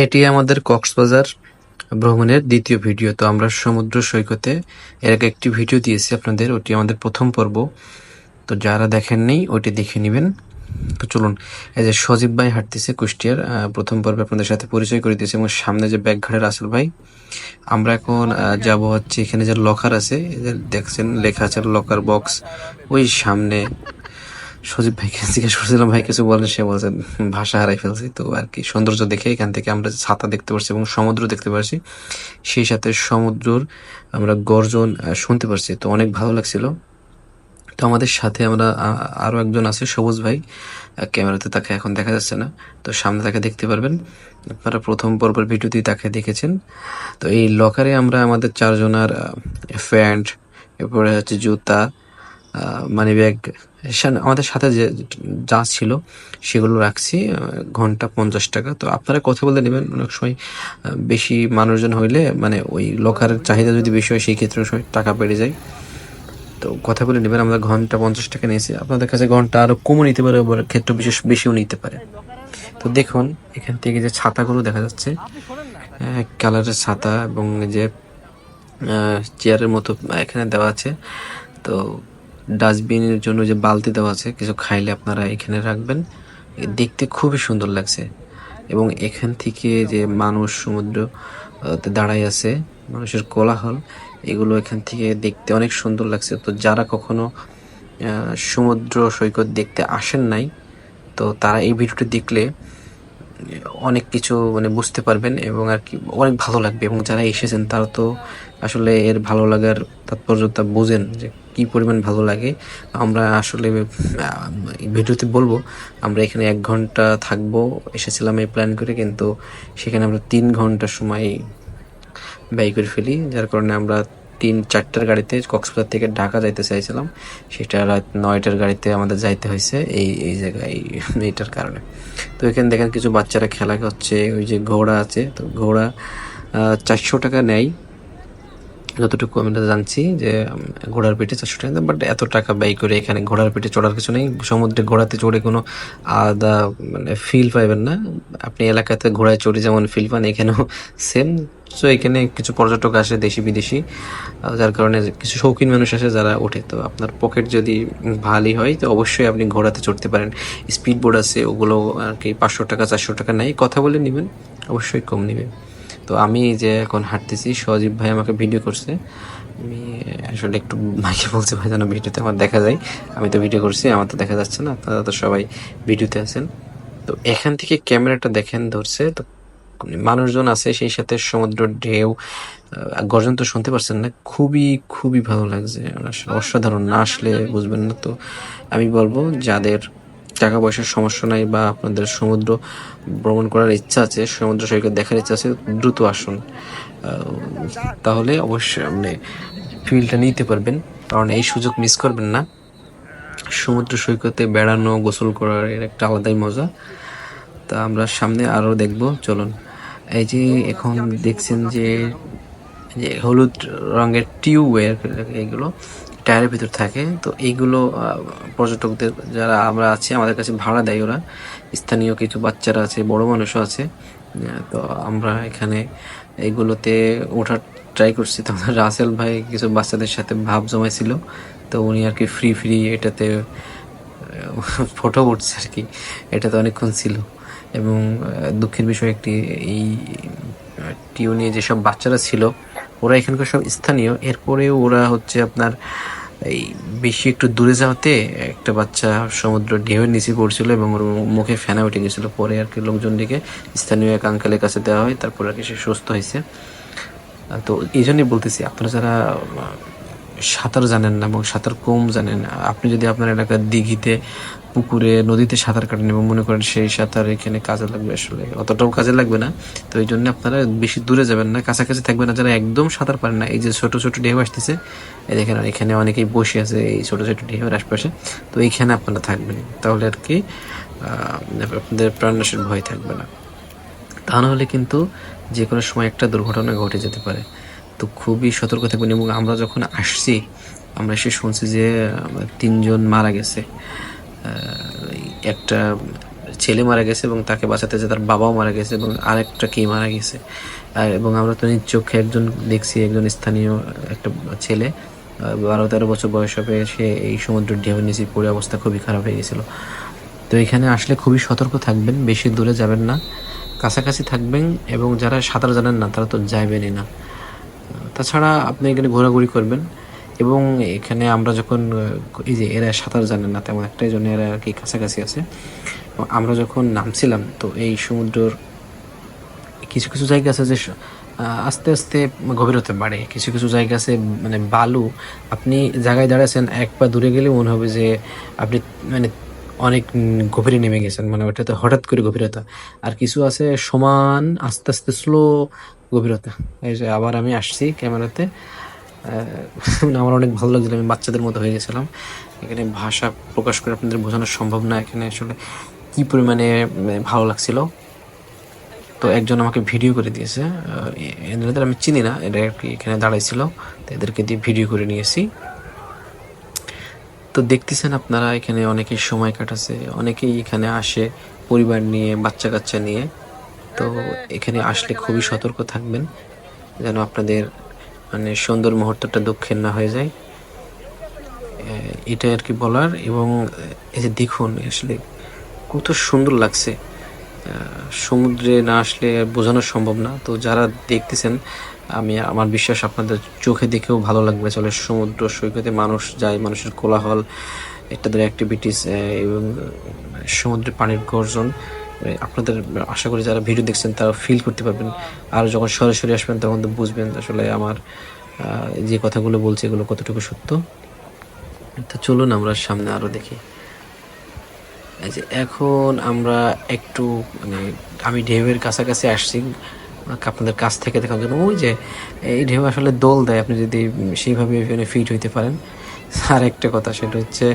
এটি আমাদের কক্সবাজার ভ্রমণের দ্বিতীয় ভিডিও। তো আমরা সমুদ্র সৈকতে এর আগে একটি ভিডিও দিয়েছি আপনাদের, ওটি আমাদের প্রথম পর্ব। তো যারা দেখেননি ওটি দেখে নেবেন। তো চলুন, এই যে সজীব ভাই হাঁটতেছে কুষ্টিয়ার, প্রথম পর্বে আপনাদের সাথে পরিচয় করে দিয়েছে, এবং সামনে যে ব্যাগঘাটের রাসেল ভাই। আমরা এখন যাব হচ্ছে এখানে যে লকার আছে, এই যে দেখছেন লেখা আছে লকার বক্স, ওই সামনে। সজীব ভাইকে জিজ্ঞেস করছিলাম ভাই কিছু বলেন, সে বলছেন ভাষা হারাই ফেলছি। তো আর কি সৌন্দর্য দেখে এখান থেকে আমরা ছাতা দেখতে পারছি এবং সমুদ্র দেখতে পারছি, সেই সাথে সমুদ্রর আমরা গর্জন শুনতে পারছি। তো অনেক ভালো লাগছিল। তো আমাদের সাথে আমরা আরো একজন আছে, সবুজ ভাই। ক্যামেরাতে তাকে এখন দেখা যাচ্ছে না, তো সামনে তাকে দেখতে পারবেন। আপনারা প্রথম পর্বের ভিডিওতেই তাকে দেখেছেন। তো এই লকারে আমরা আমাদের চারজনার প্যান্ট, এরপরে হচ্ছে জুতা, মানি ব্যাগ, আমাদের সাথে যে যা ছিল সেগুলো রাখছি। ঘন্টা 50 টাকা। তো আপনারা কথা বলে নেবেন। অনেক সময় বেশি মানুষজন হইলে, মানে ওই লকারের চাহিদা যদি বেশি হয়, সেই ক্ষেত্রে অনেক সময় টাকা বেড়ে যায়। তো কথা বলে নেবেন। আমরা ঘন্টা 50 টাকা নিয়েছি, আপনাদের কাছে ঘন্টা আরো কমও নিতে পারে, আবার ক্ষেত্র বিশেষ বেশিও নিতে পারে। তো দেখুন এখান থেকে যে ছাতাগুলো দেখা যাচ্ছে, কালারের ছাতা, এবং যে চেয়ারের মতো এখানে দেওয়া আছে। তো ডাস্টবিনের জন্য যে বালতি দেওয়া আছে, কিছু খাইলে আপনারা এখানে রাখবেন। দেখতে খুবই সুন্দর লাগছে। এবং এখান থেকে যে মানুষ সমুদ্র দাঁড়ায় আছে, মানুষের কোলাহল, এগুলো এখান থেকে দেখতে অনেক সুন্দর লাগছে। তো যারা কখনো সমুদ্র সৈকত দেখতে আসেন নাই, তো তারা এই ভিডিওটি দেখলে অনেক কিছু মানে বুঝতে পারবেন, এবং আর কি অনেক ভালো লাগবে। এবং যারা এসেছেন তারা তো আসলে এর ভালো লাগার তাৎপর্যতা বোঝেন, যে কি পরিমাণ ভালো লাগে। আমরা আসলে এই ভিডিওতে বলবো, আমরা এখানে 1 ঘন্টা থাকবো এসেছিলাম এই প্ল্যান করে, কিন্তু সেখানে আমরা 3 ঘন্টা সময় ব্যয় করে ফেলি, যার কারণে আমরা 3-4টার গাড়িতে কক্সবাজার থেকে ঢাকা যাইতে চাইছিলাম, সেটা রাত 9টার গাড়িতে আমাদের যাইতে হয়েছে এই জায়গায় এইটার কারণে। তো এখানে দেখেন কিছু বাচ্চারা খেলা করছে, ওই যে ঘোড়া আছে, তো ঘোড়া 400 টাকা নেয় যতটুকু আমরা জানছি, যে ঘোড়ার পিঠে 400 টাকা। বাট এত টাকা ব্যয় করে এখানে ঘোড়ার পিঠে চড়ার কিছু নেই। সমুদ্রে ঘোড়াতে চড়ে কোনো আলাদা মানে ফিল পাইবেন না। আপনি এলাকাতে ঘোড়ায় চড়ে যেমন ফিল পান, এখানেও সেম। তো এখানে কিছু পর্যটক আসে, দেশি বিদেশি, যার কারণে কিছু শৌখিন মানুষ আসে যারা ওঠে। তো আপনার পকেট যদি ভালোই হয়, তো অবশ্যই আপনি ঘোড়াতে চড়তে পারেন। স্পিড বোর্ড আছে, ওগুলো আর কি 500 টাকা 400 টাকা নেয়, কথা বলে নেবেন, অবশ্যই কম নেবে। তো আমি যে এখন হাঁটতেছি, সজীব ভাই আমাকে ভিডিও করছে। আমি আসলে একটু ভাইকে বলছি ভাই যেন ভিডিওতে আমার দেখা যায়। আমি তো ভিডিও করছি, আমার তো দেখা যাচ্ছে না, আপনারা তো সবাই ভিডিওতে আছেন। তো এখান থেকে ক্যামেরাটা দেখেন ধরছে, তো মানুষজন আছে, সেই সাথে সমুদ্র ঢেউ, গর্জন তো শুনতে পারছেন না, খুবই খুবই ভালো লাগছে। অসাধারণ, না আসলে বুঝবেন না। তো আমি বলবো, যাদের টাকা পয়সার সমস্যা নাই, বা আপনাদের সমুদ্র ভ্রমণ করার ইচ্ছা আছে, সমুদ্র সৈকত দেখার ইচ্ছা আছে, দ্রুত আসুন। তাহলে অবশ্যই আপনি ফিলটা নিতে পারবেন, কারণ এই সুযোগ মিস করবেন না। সমুদ্র সৈকতে বেড়ানো, গোসল করার এর একটা আলাদাই মজা। তা আমরা সামনে আরো দেখব, চলুন। এই যে এখন দেখছেন যে যে হলুদ রঙের টিউবওয়ের, এগুলো টায়ারের ভিতর থাকে। তো এইগুলো পর্যটকদের যারা আমরা আছি, আমাদের কাছে ভাড়া দেয় ওরা। স্থানীয় কিছু বাচ্চারা আছে, বড় মানুষও আছে। তো আমরা এখানে এইগুলোতে ওঠার ট্রাই করছি। তো রাসেল ভাই কিছু বাচ্চাদের সাথে ভাব জমাইছিল, তো উনি আর কি ফ্রি ফ্রি এটাতে ফটো উঠছে আর কি। এটাতে অনেকক্ষণ ছিল। এবং দুঃখের বিষয় একটি, এই টিউনে যেসব বাচ্চারা ছিল, ওরা এখানকার সব স্থানীয়। এরপরেও ওরা হচ্ছে আপনার এই বেশি একটু দূরে যাওয়াতে একটা বাচ্চা সমুদ্র ঢেউয়ের নিচে পড়ছিল, এবং ওর মুখে ফেনা উঠে গেছিল। পরে আর কি লোকজন ডেকে স্থানীয় এক আঙ্কেলের কাছে দেওয়া হয়, তারপর আর কি সে সুস্থ হয়েছে। তো এই জন্যই বলতেছি, আপনারা যারা সাঁতার জানেন না এবং সাঁতার কম জানেন, আপনি যদি আপনার এলাকার দিঘিতে, পুকুরে, নদীতে সাঁতার কাটেন এবং মনে করেন সেই সাঁতার এখানে কাজে লাগবে, আসলে অতটাও কাজে লাগবে না। তো এই জন্য আপনারা বেশি দূরে যাবেন না, কাছাকাছি থাকবেন না। যারা একদম সাঁতার পারেন না, এই যে ছোট ছোট ঢেউ আসতেছে, এই দেখেন এখানে অনেকেই বসে আছে এই ছোট ছোট ঢেউয়ের আশপাশে, তো এইখানে আপনারা থাকবেন। তাহলে আর কি আপনাদের প্রাণনাশের ভয় থাকবে না। তা নাহলে কিন্তু যে কোনো সময় একটা দুর্ঘটনা ঘটে যেতে পারে। তো খুবই সতর্ক থাকবেন। এবং আমরা যখন আসছি, আমরা এসে শুনছি যে 3 জন মারা গেছে। একটা ছেলে মারা গেছে এবং তাকে বাঁচাতে যে তার বাবাও মারা গেছে এবং আরেকটা কে মারা গেছে। এবং আমরা তো নিজ চোখে একজন দেখছি, একজন স্থানীয় একটা ছেলে 12-13 বছর বয়স হবে, সে এই সমুদ্রের ঢেউ নিচে পড়ে অবস্থা খুবই খারাপ হয়ে গেছিলো। তো এখানে আসলে খুবই সতর্ক থাকবেন, বেশি দূরে যাবেন না, কাছাকাছি থাকবেন, এবং যারা সাঁতার জানেন না তারা তো যাবেনই না। তাছাড়া আপনি এখানে ঘোরাঘুরি করবেন, এবং এখানে আমরা যখন এই যে এরা সাঁতার জানেন না তেমন একটা, এই জন্য এরা আর কি কাছাকাছি আছে। আমরা যখন নামছিলাম তো এই সমুদ্রের কিছু কিছু জায়গা আছে যে আস্তে আস্তে গভীরতা বাড়ে, কিছু কিছু জায়গা আছে মানে বালু, আপনি জায়গায় দাঁড়াচ্ছেন এক পা দূরে গেলে মনে হবে যে আপনি মানে অনেক গভীরে নেমে গেছেন, মানে ওটাতে হঠাৎ করে গভীরতা। আর কিছু আছে সমান আস্তে আস্তে স্লো গভীরতা। এই যে আবার আমি আসছি ক্যামেরাতে, আমার অনেক ভালো লাগছিল, আমি বাচ্চাদের মতো হয়ে গেছিলাম। এখানে ভাষা প্রকাশ করে আপনাদের বোঝানো সম্ভব না এখানে আসলে কী পরিমাণে ভালো লাগছিল। তো একজন আমাকে ভিডিও করে দিয়েছে, এনাদের আমি চিনি না, এরা আর কি এখানে দাঁড়াইছিল, তো এদেরকে দিয়ে ভিডিও করে নিয়েছি। তো দেখতেছেন আপনারা এখানে অনেকেই সময় কাটাচ্ছে, অনেকেই এখানে আসে পরিবার নিয়ে, বাচ্চা কাচ্চা নিয়ে। তো এখানে আসলে খুবই সতর্ক থাকবেন যেন আপনাদের মানে সুন্দর মুহূর্তটা দুঃখের না হয়ে যায়, এটাই আর কি বলার। এবং এই যে দেখুন আসলে কত সুন্দর লাগছে, সমুদ্রে না আসলে বোঝানো সম্ভব না। তো যারা দেখতেছেন, আমার বিশ্বাস আপনাদের চোখে দেখেও ভালো লাগবে। চলে সমুদ্র সৈকতে মানুষ যায়, মানুষের কোলাহল, এটাদের অ্যাক্টিভিটিস, এবং সমুদ্রের পানির গর্জন আপনাদের আশা করি যারা ভিডিও দেখছেন তারা ফিল করতে পারবেন। আর যখন সরাসরি আসবেন তখন তো বুঝবেন আসলে আমার যে কথাগুলো বলছি এগুলো কতটুকু সত্য। তো চলুন আমরা সামনে আরও দেখি। এই যে এখন আমরা একটু মানে আমি ঢেউয়ের কাছাকাছি আসছি আপনাদের কাছ থেকে দেখার জন্য। ওই যে এই ঢেউ আসলে দোল দেয়, আপনি যদি সেইভাবে ফিট হইতে পারেন। আর একটা কথা সেটা হচ্ছে,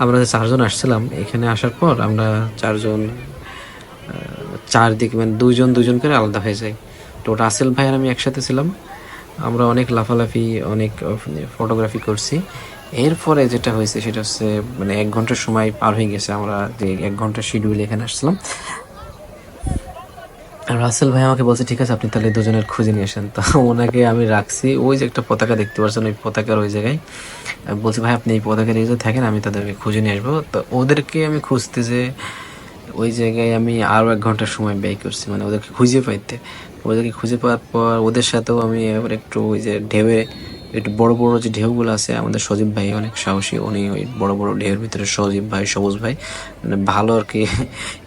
আমরা যে 4 জন আসছিলাম, এখানে আসার পর আমরা 4 জন চারদিকে মানে 2 জন 2 জন করে আলাদা হয়ে যায়। তো রাসেল ভাই আর আমি একসাথে ছিলাম, আমরা অনেক লাফালাফি, অনেক ফটোগ্রাফি করছি। এরপরে যেটা হয়েছে সেটা হচ্ছে মানে 1 ঘন্টার সময় পার হয়ে গেছে, আমরা যে 1 ঘন্টার শিডিউলে এখানে আসছিলাম। রাসেল ভাই আমাকে বলছে ঠিক আছে আপনি তাহলে দুজনের খুঁজে নিয়ে আসেন। তো ওনাকে আমি রাখছি, ওই যে একটা পতাকা দেখতে পাচ্ছেন, ওই পতাকার ওই জায়গায় বলছি ভাই আপনি এই পতাকার এই যে থাকেন, আমি তাদেরকে খুঁজে নিয়ে আসবো। তো ওদেরকে আমি খুঁজতে যে ওই জায়গায় আমি আরও 1 ঘন্টার সময় ব্যয় করছি, মানে ওদেরকে খুঁজে পাইতে। ওদেরকে খুঁজে পাওয়ার পর ওদের সাথেও আমি এবার একটু ওই যে ঢেউয়ে একটু বড় বড় যে ঢেউগুলো আছে, আমাদের সজীব ভাই অনেক সাহসী, উনি ওই বড় বড় ঢেউয়ের ভিতরে সজীব ভাই, সবুজ ভাই মানে ভালো আর কি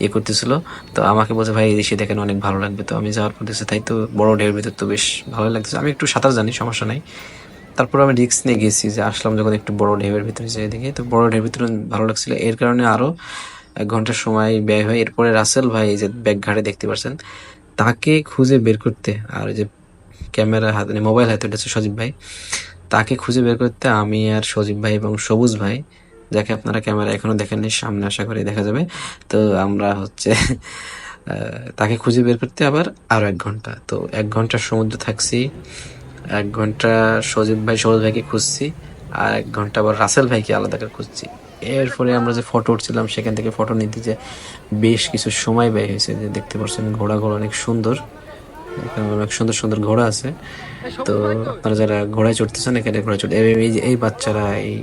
ইয়ে করতেছিল। তো আমাকে বলছে ভাই এই দেশে দেখেন অনেক ভালো লাগবে। তো আমি যাওয়ার পর দেখছি তাই তো, বড় ঢেউয়ের ভিতর তো বেশ ভালোই লাগতেছে। আমি একটু সাঁতার জানি, সমস্যা নাই। তারপর আমি রিস্ক নিয়ে গেছি যে আসলাম যখন একটু বড় ঢেউয়ের ভিতরে যাই দেখি, তো বড় ঢেউয়ের ভিতরে ভালো লাগছিল, এর কারণে আরও 1 ঘন্টার সময় ব্যয় হয়। এরপরে রাসেল ভাই যে ব্যাগঘাটে দেখতে পাচ্ছেন, তাকে খুঁজে বের করতে, আর যে ক্যামেরা হাতে মোবাইল হাতে উঠেছে সজীব ভাই, তাকে খুঁজে বের করতে আমি আর সজীব ভাই এবং সবুজ ভাই, যাকে আপনারা ক্যামেরা এখনো দেখেননি, সামনে আশা করি দেখা যাবে। তো আমরা হচ্ছে তাকে খুঁজে বের করতে আবার আরও 1 ঘন্টা, তো 1 ঘন্টা সমুদ্রে থাকছি, 1 ঘন্টা সজীব ভাই সবুজ ভাইকে খুঁজছি, আর 1 ঘন্টা আবার রাসেল ভাইকে আলাদা করে খুঁজছি। এরপরে আমরা যে ফটো উঠছিলাম সেখান থেকে ফটো নিতে যে বেশ কিছু সময় ব্যয় হয়েছে। যে দেখতে পাচ্ছেন ঘোড়াগুলো অনেক সুন্দর, এখানে অনেক সুন্দর সুন্দর ঘোড়া আছে। তো আপনারা যারা ঘোড়ায় চড়তেছেন এখানে ঘোড়া চড়তে, এই যে এই বাচ্চারা এই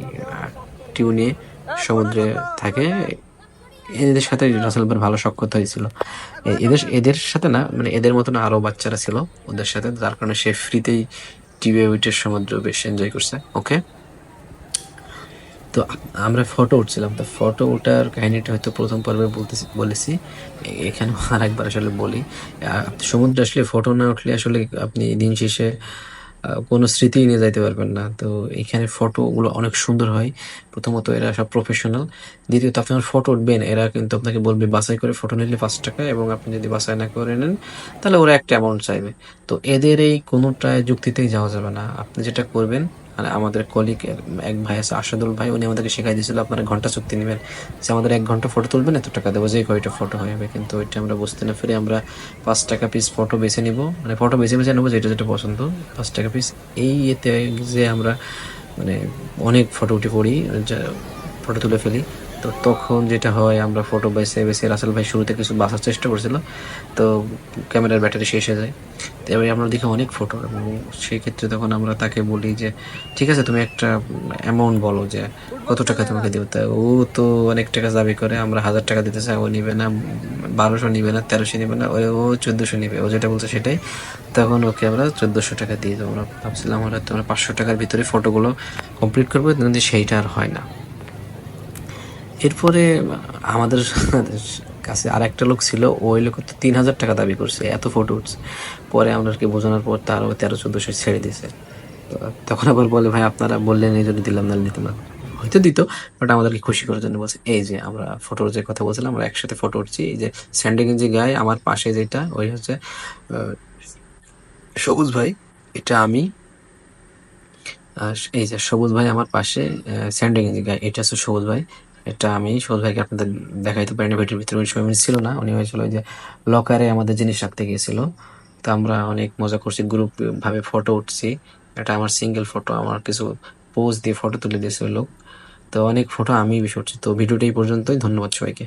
টিউ নিয়ে সমুদ্রে থাকে, এদের সাথে রাসেল ভাইয়ের ভালো সখ্যতা হয়েছিল। এদের এদের সাথে না, মানে এদের মতন আরো বাচ্চারা ছিল ওদের সাথে, যার কারণে সে ফ্রিতেই টিউবে উইটের সমুদ্র বেশ এনজয় করছে। ওকে, তো আমরা ফটো উঠছিলাম, তো ফটো ওঠার কাহিনীটা হয়তো প্রথম পর্বে বলেছি, এখানে আর একবার আসলে বলি। সমুদ্রে আসলে ফটো না উঠলে আসলে আপনি দিন শেষে কোনো স্মৃতি নিয়ে যাইতে পারবেন না। তো এখানে ফটোগুলো অনেক সুন্দর হয়। প্রথমত এরা সব প্রফেশনাল, দ্বিতীয়ত আপনি যখন ফটো উঠবেন এরা কিন্তু আপনাকে বলবে বাছাই করে ফটো নিলে 5 টাকা, এবং আপনি যদি বাছাই না করে নেন তাহলে ওরা একটা অ্যামাউন্ট চাইবে। তো এদের এই কোনোটায় যুক্তিতেই যাওয়া যাবে না। আপনি যেটা করবেন, মানে আমাদের কলিগ এক ভাই আছে আশাদুল ভাই, উনি আমাদেরকে শেখাই দিয়েছিল আপনারা ঘন্টা চুক্তি নেবেন, যে আমাদের 1 ঘন্টা ফটো তুলবেন এত টাকা দেবো, যে কয়টা ফটো হবে। কিন্তু ওইটা আমরা বুঝতে না ফিরে আমরা 5 টাকা পিস ফটো বেছে নিব, মানে ফটো বেছে বেছে নেবো যেটা যেটা পছন্দ, 5 টাকা পিস। এই এতে যে আমরা মানে অনেক ফটো উঠে পড়ি, ফটো তুলে ফেলি, তো তখন যেটা হয় আমরা ফটো বেছে বেছে রাসেল ভাই শুরুতে কিছু বাছার চেষ্টা করছিল, তো ক্যামেরার ব্যাটারি শেষ হয়ে যায়। তো এবারে আমরা দেখি অনেক ফটো, এবং সেই ক্ষেত্রে তখন আমরা তাকে বলি যে ঠিক আছে তুমি একটা অ্যামাউন্ট বলো যে কত টাকা তোমাকে দেবো। তা ও তো অনেক টাকা দাবি করে, আমরা 1000 টাকা দিতে চাই, ও নিবে না, 1200 নিবে না, 1300 নিবে না, ও 1400 নিবে, ও যেটা বলছে সেটাই। তখন ওকে আমরা 1400 টাকা দিয়ে দেবো। আমরা ভাবছিলাম হয়তো আমরা 500 টাকার ভিতরে ফটোগুলো কমপ্লিট করবো, কিন্তু সেইটা আর হয় না। এরপরে আমাদের কাছে আর একটা লোক ছিল, ওই লোক তো 3000 টাকা দাবি করছে, এত ফটো উঠছে। পরে আমরা বোঝানোর পর তারও 1300-1400 ছেড়ে দিছে। তো তখন আবার বলে ভাই আপনারা বললেন এই জন্য দিলাম, না দিতাম না। হয়তো দিত, বাট আমাদেরকে খুশি করার জন্য বলছে। এই যে আমরা ফটোর যে কথা বলছিলাম, আমরা একসাথে ফটো উঠছি। এই যে স্যান্ডে গেঞ্জি গায়ে আমার পাশে যেটা, ওই হচ্ছে সবুজ ভাই, এটা আমি। এই যে সবুজ ভাই আমার পাশে স্যান্ডে গেঞ্জি গায়ে, এটা হচ্ছে সবুজ ভাই, এটা আমি। সবুজ ভাইকে আপনাদের দেখাইতে পারিনি ভিডিওর ভিতরে, ওই সময় উনি ছিল না, উনি হয়েছিল ওই যে লকারে আমাদের জিনিস রাখতে গিয়েছিল। তো আমরা অনেক মজা করছি, গ্রুপ ভাবে ফটো উঠছি। এটা আমার সিঙ্গেল ফটো, আমার কিছু পোজ দিয়ে ফটো তুলে দিয়েছে ওই লোক। তো অনেক ফটো আমি বেশি উঠছি। তো ভিডিওটা এই পর্যন্তই, ধন্যবাদ সবাইকে।